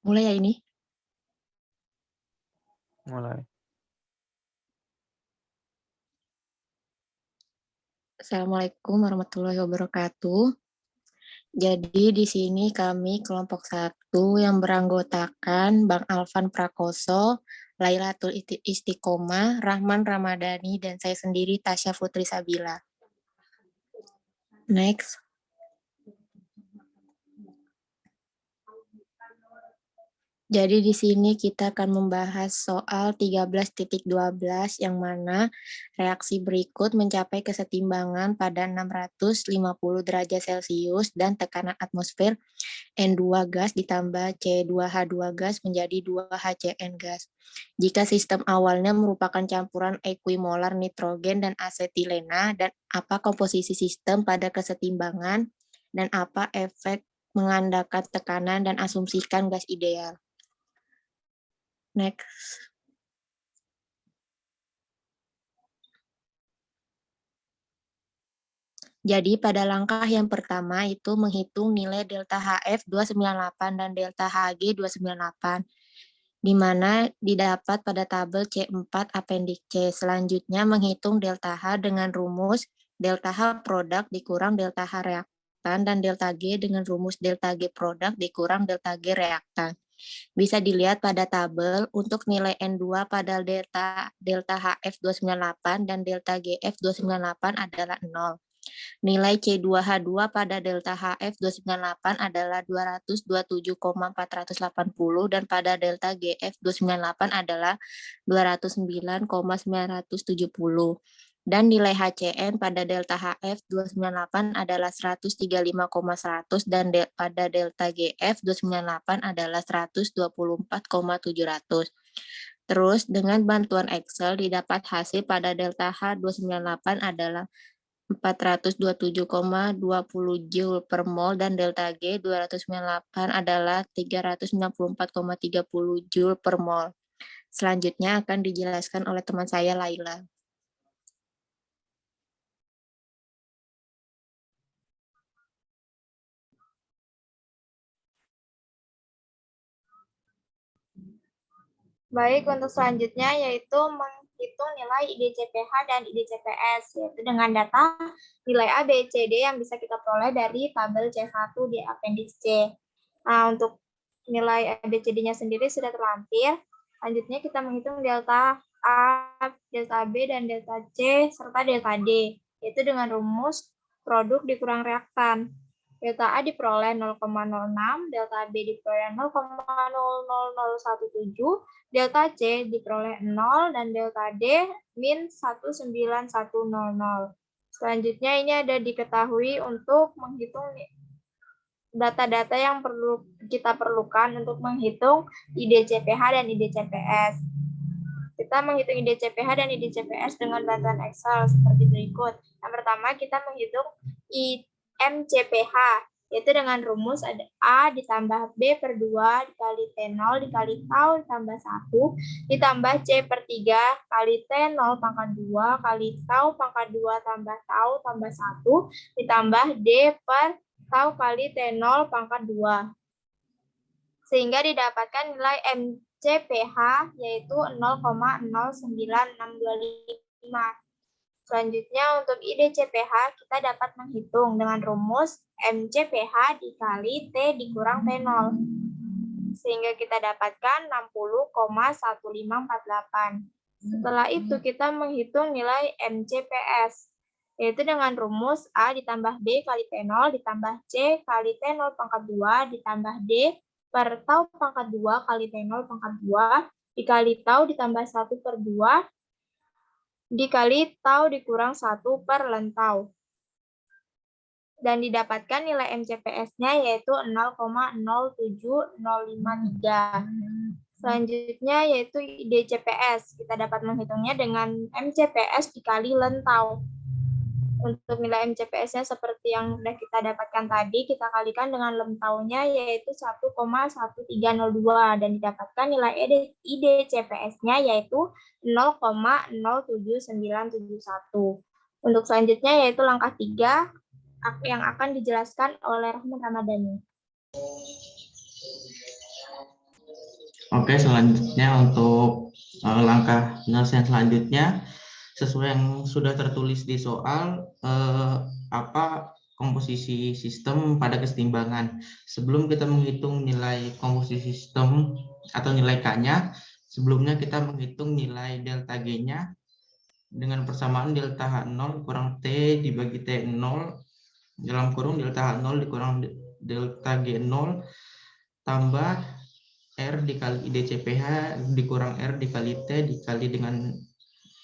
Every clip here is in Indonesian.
Mulai ya ini. Mulai. Assalamualaikum warahmatullahi wabarakatuh. Jadi di sini kami kelompok 1 yang beranggotakan Bang Alvan Prakoso, Lailatul Istiqomah, Rahman Ramadhani, dan saya sendiri Tasya Putri Sabila. Next. Jadi di sini kita akan membahas soal 13.12 yang mana reaksi berikut mencapai kesetimbangan pada 650 derajat Celcius dan tekanan atmosfer N2 gas ditambah C2H2 gas menjadi 2HCN gas. Jika sistem awalnya merupakan campuran equimolar nitrogen dan asetilena, dan apa komposisi sistem pada kesetimbangan, dan apa efek mengandalkan tekanan dan asumsikan gas ideal. Next. Jadi pada langkah yang pertama itu menghitung nilai delta HF 298 dan delta HG 298, di mana didapat pada tabel C4 Appendix C. Selanjutnya menghitung delta H dengan rumus delta H produk dikurang delta H reaktan dan delta G dengan rumus delta G produk dikurang delta G reaktan. Bisa dilihat pada tabel untuk nilai N2 pada delta HF 298 dan delta GF 298 adalah 0. Nilai C2H2 pada delta HF 298 adalah 227,480 dan pada delta GF 298 adalah 209,970. Dan nilai HCN pada delta HF 298 adalah 135,100 dan pada delta GF 298 adalah 124,700. Terus dengan bantuan Excel didapat hasil pada delta H298 adalah 427,20 Joule per mol dan delta G 298 adalah 394,30 Joule per mol. Selanjutnya akan dijelaskan oleh teman saya Laila. Baik, untuk selanjutnya yaitu menghitung nilai IDCPH dan IDCPS, yaitu dengan data nilai A, B, C, D yang bisa kita peroleh dari tabel C1 di Appendix C. Nah, untuk nilai A, B, C, D-nya sendiri sudah terlampir. Selanjutnya kita menghitung delta A, delta B, dan delta C, serta delta D, yaitu dengan rumus produk dikurang reaktan. Delta A diperoleh 0,06, delta B diperoleh 0,00017, delta C diperoleh 0, dan delta D min 19100. Selanjutnya ini ada diketahui untuk menghitung data-data yang kita perlukan untuk menghitung IDCPH dan IDCPS. Kita menghitung IDCPH dan IDCPS dengan bantuan Excel seperti berikut. Yang pertama kita menghitung MCPH, yaitu dengan rumus ada A ditambah B per 2 dikali T0 dikali tau ditambah 1 ditambah C per 3 kali T0 pangkat 2 kali tau pangkat 2 tambah tau tambah 1 ditambah D per tau kali T0 pangkat 2. Sehingga didapatkan nilai MCPH yaitu 0,09625. Selanjutnya untuk IDCPH kita dapat menghitung dengan rumus MCPH dikali T dikurang T0. Sehingga kita dapatkan 60,1548. Setelah itu kita menghitung nilai MCPS, yaitu dengan rumus A ditambah B kali T0 ditambah C kali T0 pangkat 2 ditambah D per tau pangkat 2 kali T0 pangkat 2 dikali tau ditambah 1 per 2 dikali tau dikurang 1 per lentau. Dan didapatkan nilai MCPS-nya yaitu 0,07053. Selanjutnya yaitu IDCPS. Kita dapat menghitungnya dengan MCPS dikali lentau. Untuk nilai MCPS-nya seperti yang sudah kita dapatkan tadi, kita kalikan dengan lentaunya yaitu 1,1302 dan didapatkan nilai IDCPS-nya yaitu 0,07971. Untuk selanjutnya yaitu langkah 3 yang akan dijelaskan oleh Rahman Ramadhani. Oke, selanjutnya untuk langkah penyelesaian selanjutnya, sesuai yang sudah tertulis di soal, apa komposisi sistem pada kesetimbangan. Sebelum kita menghitung nilai komposisi sistem atau nilai K-nya, sebelumnya kita menghitung nilai delta G-nya dengan persamaan delta H0 kurang T dibagi T0 dalam kurung delta H0 dikurang delta G0 tambah R dikali IDCPH dikurang R dikali T dikali dengan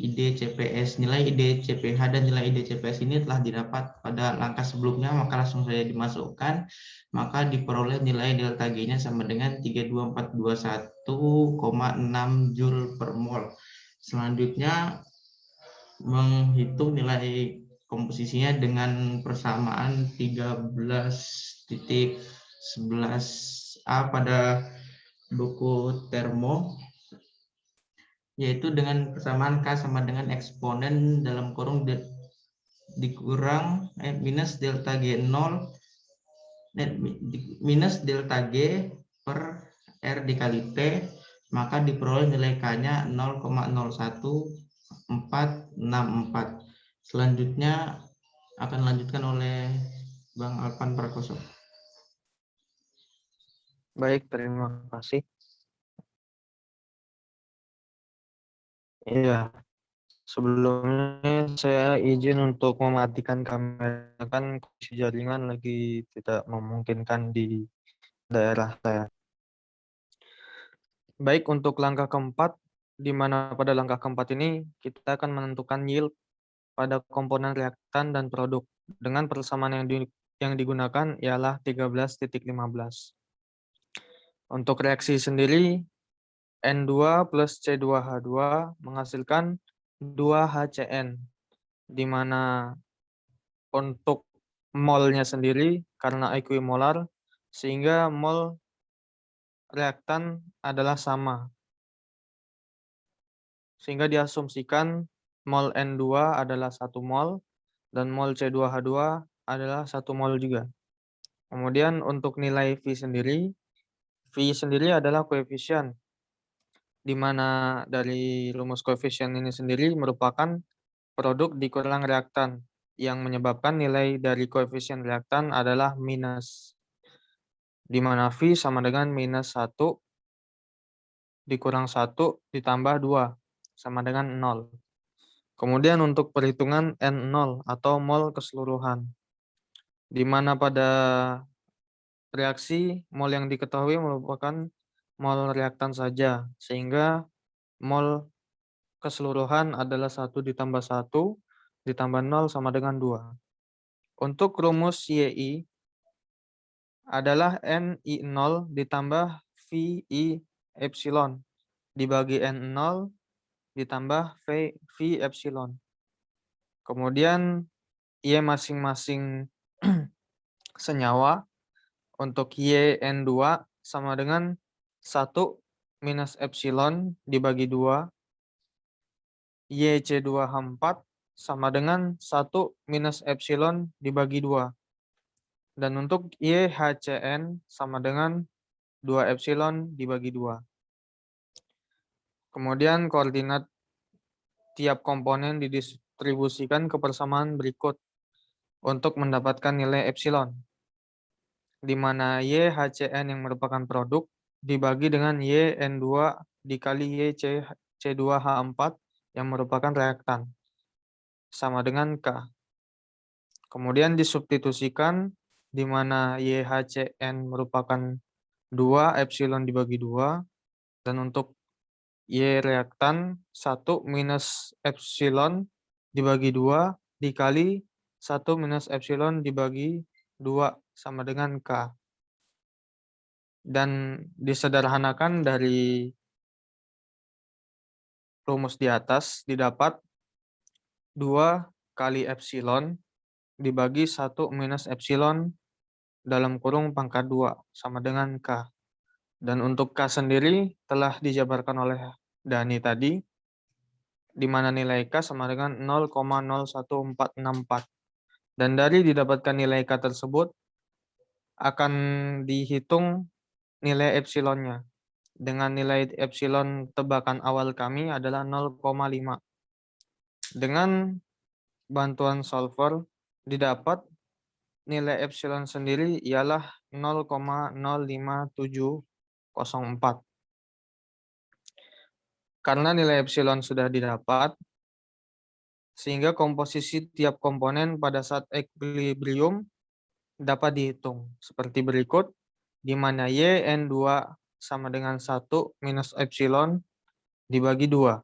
IDCPS. Nilai IDCPH dan nilai IDCPS ini telah didapat pada langkah sebelumnya, maka langsung saja dimasukkan. Maka diperoleh nilai delta G-nya sama dengan 32421,6 Joule per mol. Selanjutnya menghitung nilai komposisinya dengan persamaan 13.11a pada buku termo, yaitu dengan persamaan K sama dengan eksponen dalam kurung dikurang minus delta G0 minus delta G per R dikali T, maka diperoleh nilai K-nya 0,01464. Selanjutnya akan dilanjutkan oleh Bang Alpan Prakoso. Baik, terima kasih. Iya, sebelumnya saya izin untuk mematikan kamera, kan kondisi jaringan lagi tidak memungkinkan di daerah saya. Baik, untuk langkah keempat, di mana pada langkah keempat ini kita akan menentukan yield pada komponen reaktan dan produk dengan persamaan yang digunakan ialah 13.15. Untuk reaksi sendiri, N2 plus C2H2 menghasilkan 2HCN, di mana untuk molnya sendiri karena equimolar, sehingga mol reaktan adalah sama. Sehingga diasumsikan mol N2 adalah 1 mol, dan mol C2H2 adalah 1 mol juga. Kemudian untuk nilai V sendiri adalah koefisien, di mana dari rumus koefisien ini sendiri merupakan produk dikurang reaktan, yang menyebabkan nilai dari koefisien reaktan adalah minus, di mana V sama dengan minus 1 dikurang 1 ditambah 2, sama dengan 0. Kemudian untuk perhitungan N0 atau mol keseluruhan, di mana pada reaksi mol yang diketahui merupakan mol reaktan saja, sehingga mol keseluruhan adalah 1 ditambah 1 ditambah 0 sama dengan 2. Untuk rumus YI adalah NI0 ditambah VI epsilon dibagi N0 ditambah V epsilon. Kemudian Y masing-masing senyawa. Untuk YN2 sama dengan 1 minus epsilon dibagi 2. YC2H4 sama dengan 1 minus epsilon dibagi 2. Dan untuk YHCN sama dengan 2 epsilon dibagi 2. Kemudian koordinat tiap komponen didistribusikan ke persamaan berikut untuk mendapatkan nilai epsilon, di mana YHCN yang merupakan produk dibagi dengan YN2 dikali YC2H4 yang merupakan reaktan, sama dengan K. Kemudian disubstitusikan, di mana YHCN merupakan 2 epsilon dibagi 2, dan untuk Y reaktan 1 minus epsilon dibagi 2 dikali 1 minus epsilon dibagi 2 sama dengan K. Dan disederhanakan dari rumus di atas didapat 2 kali epsilon dibagi 1 minus epsilon dalam kurung pangkat 2 sama dengan K. Dan untuk K sendiri telah dijabarkan oleh Dani tadi, di mana nilai K sama dengan 0,01464. Dan dari didapatkan nilai K tersebut, akan dihitung nilai epsilonnya, dengan nilai epsilon tebakan awal kami adalah 0,5. Dengan bantuan solver didapat nilai epsilon sendiri ialah 0,05704. Karena nilai epsilon sudah didapat, sehingga komposisi tiap komponen pada saat equilibrium dapat dihitung seperti berikut, di mana YN2 sama dengan 1 minus epsilon dibagi 2.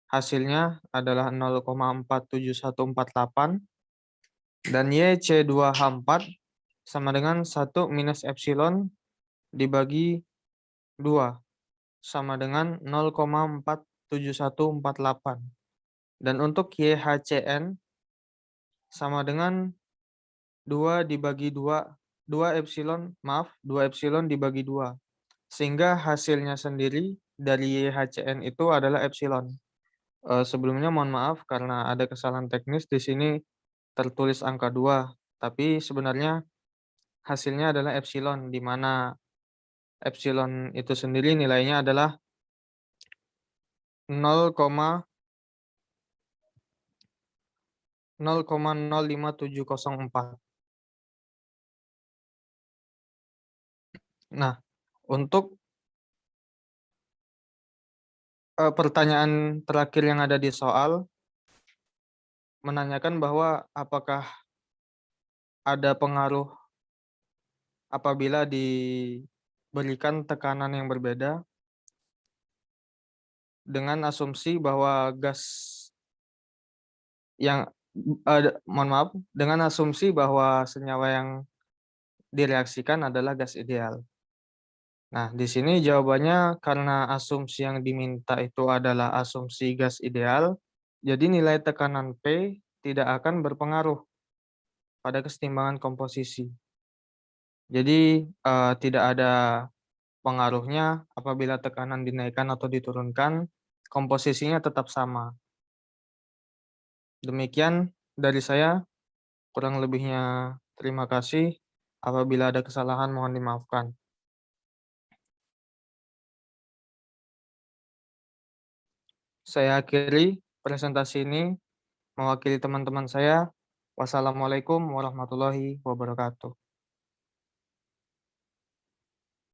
Hasilnya adalah 0,47148 dan YC2H4 sama dengan 1 minus epsilon dibagi 2 sama dengan 0,47148. Dan untuk YHCN sama dengan 2 dibagi 2, 2 epsilon dibagi 2. Sehingga hasilnya sendiri dari YHCN itu adalah epsilon. Sebelumnya mohon maaf karena ada kesalahan teknis di sini tertulis angka 2, tapi sebenarnya hasilnya adalah epsilon, di mana epsilon itu sendiri nilainya adalah 0,05704. Nah, untuk pertanyaan terakhir yang ada di soal menanyakan bahwa apakah ada pengaruh apabila diberikan tekanan yang berbeda dengan asumsi bahwa gas yang dengan asumsi bahwa senyawa yang direaksikan adalah gas ideal. Nah, di sini jawabannya karena asumsi yang diminta itu adalah asumsi gas ideal, jadi nilai tekanan P tidak akan berpengaruh pada kesetimbangan komposisi. Jadi tidak ada pengaruhnya apabila tekanan dinaikkan atau diturunkan, komposisinya tetap sama. Demikian dari saya, kurang lebihnya terima kasih. Apabila ada kesalahan mohon dimaafkan. Saya akhiri presentasi ini mewakili teman-teman saya. Wassalamualaikum warahmatullahi wabarakatuh.